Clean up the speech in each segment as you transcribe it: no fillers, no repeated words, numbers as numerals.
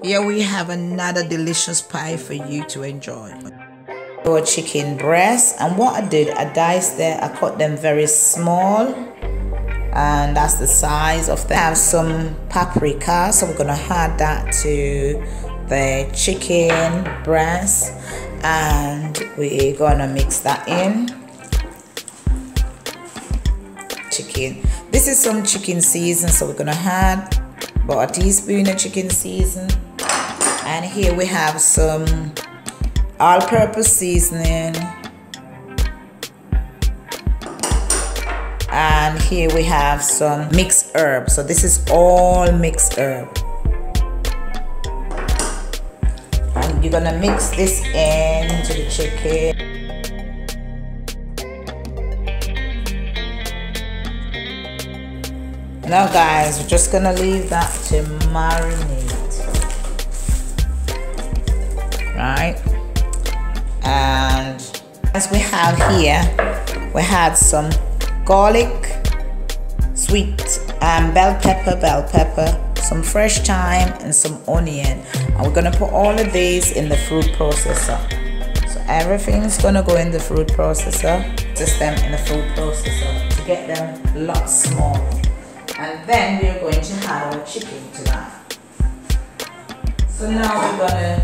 Here we have another delicious pie for you to enjoy. Our chicken breast, and what I did, I diced them, I cut them very small, and that's the size of them. I have some paprika, so we're gonna add that to the chicken breast, and we're gonna mix that in. Chicken. This is some chicken season, so we're gonna add about a teaspoon of chicken season, and here we have some all-purpose seasoning, and here we have some mixed herb. So this is all mixed herb, and you're gonna mix this into the chicken. Now guys, we're just gonna leave that to marinate, right? And as we have here, we had some garlic, sweet bell pepper, some fresh thyme, and some onion. And we're gonna put all of these in the food processor. So everything's gonna go in the food processor. Just them in the food processor to get them a lot smaller. And then we're going to add our chicken to that. So now we're gonna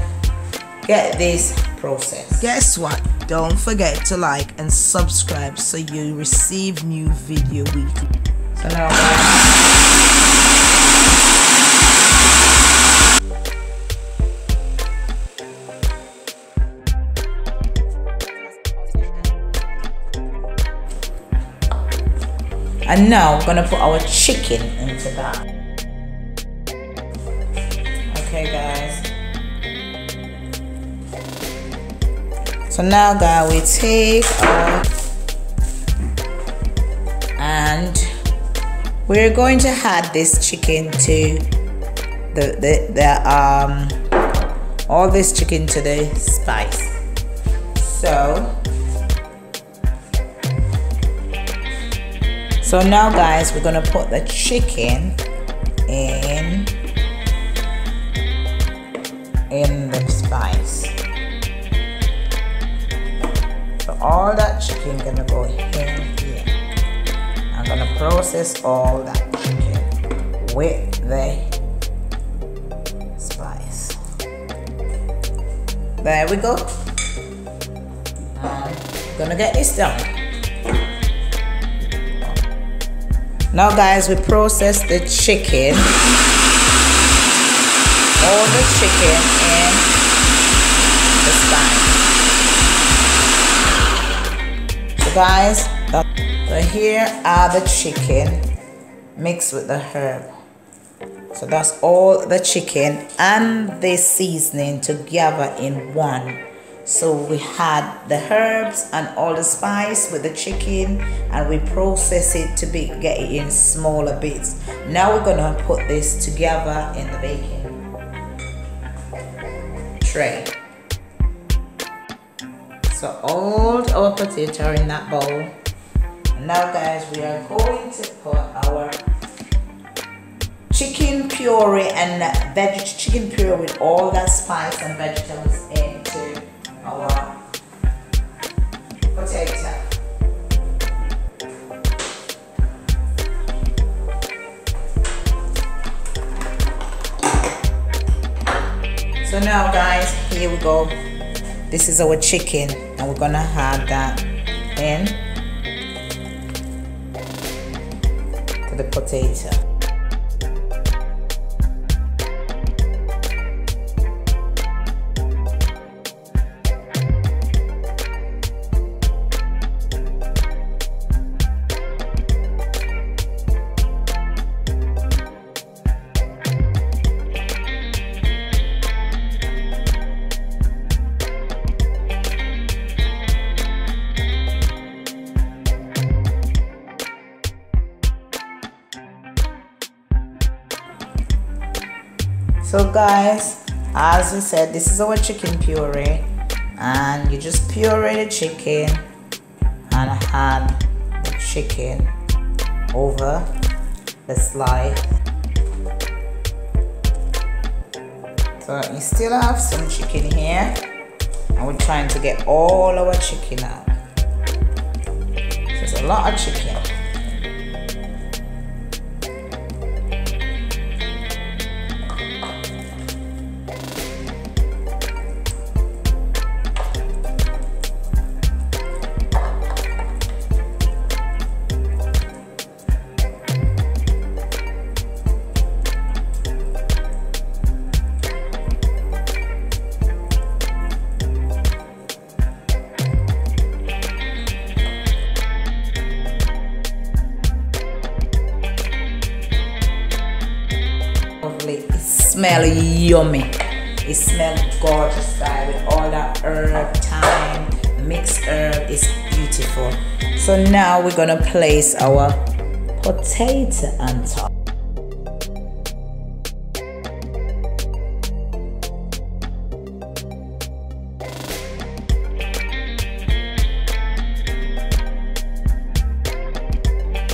get this process. Guess what? Don't forget to like and subscribe so you receive new video weekly. So now guys, and now we're gonna put our chicken into that. Okay guys. So now guys, we take our, and we're going to add this chicken to all this chicken to the spice. So now guys, we're gonna put the chicken in the spice. So all that chicken gonna go in here. I'm gonna process all that chicken with the spice. There we go. I'm gonna get this done. Now guys, we process the chicken, all the chicken in the spice. So guys, so here are the chicken mixed with the herb. So that's all the chicken and the seasoning together in one. So we had the herbs and all the spice with the chicken, and we process it to get it in smaller bits. Now we're gonna put this together in the baking tray. So all our potatoes are in that bowl. And now guys, we are going to put our chicken puree and chicken puree with all that spice and vegetables into our potato. So now guys, here we go. This is our chicken, and we're gonna add that in to the potato. So guys, as we said, this is our chicken puree, and you just puree the chicken and add the chicken over the slice. So you still have some chicken here, and we're trying to get all our chicken out. So there's a lot of chicken. It smells yummy. It smells gorgeous, guys, with all that herb, thyme, mixed herb. It's beautiful. So now we're gonna place our potato on top.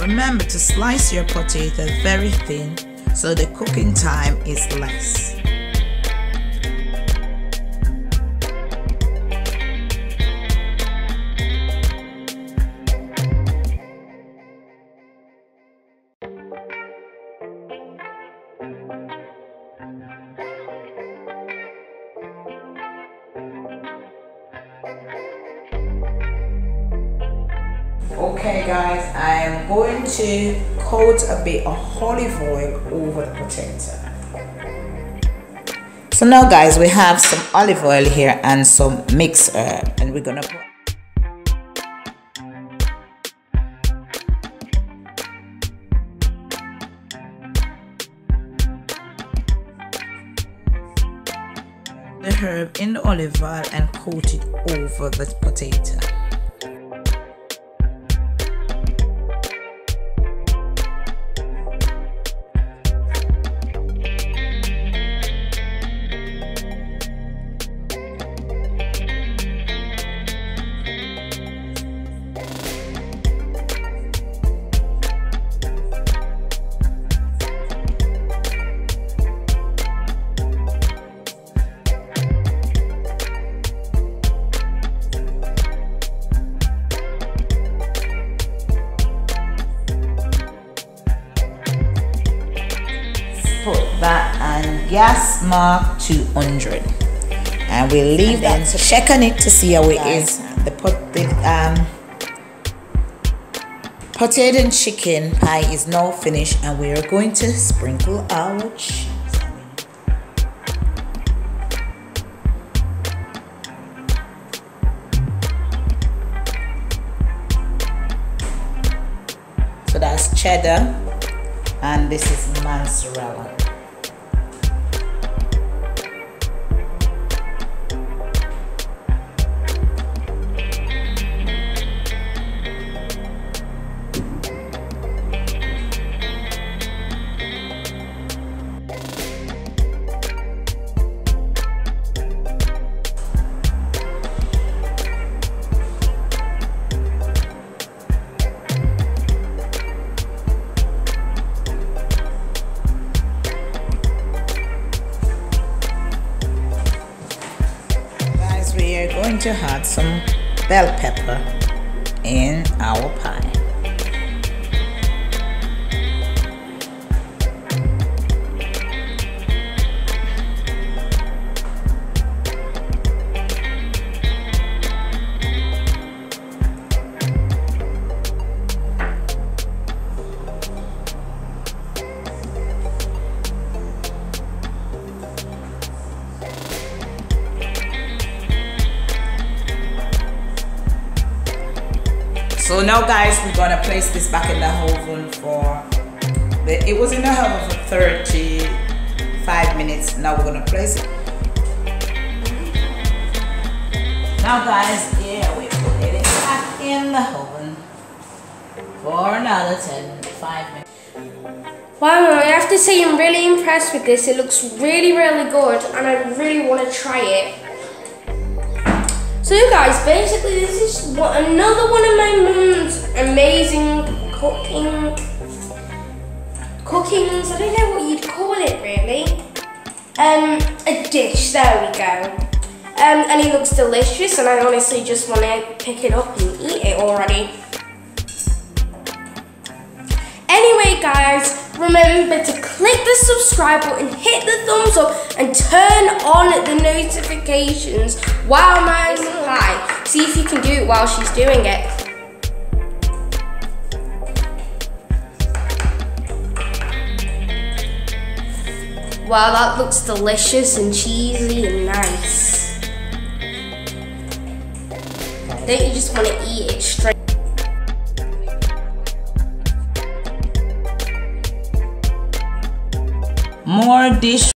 Remember to slice your potato very thin so the cooking time is less. Okay guys, I am going to coat a bit of olive oil over the potato. So now guys, we have some olive oil here and some mixed herb, and we're gonna put the herb in the olive oil and coat it over the potato. put that on gas mark 200, and we'll leave that to check on it to see how it is. The potato and chicken pie is now finished, and we are going to sprinkle our cheese. So that's cheddar, and this is mozzarella. We are going to add some bell pepper in our pie. So now guys, we're gonna place this back in the oven it was in the oven for 35 minutes. Now we're gonna place it. Now guys, yeah, we put it back in the oven for another 5 minutes. Wow, Mum, I have to say I'm really impressed with this. It looks really, really good, and I really want to try it. So guys, basically this is another one of my mum's amazing cookings. I don't know what you'd call it really. a dish. There we go. And it looks delicious, and I honestly just want to pick it up and eat it already. Anyway guys, remember to click the subscribe button, hit the thumbs up, and turn on the notifications while Ma's live. See if you can do it while she's doing it. Wow, that looks delicious and cheesy and nice. Don't you just want to eat it straight? More dish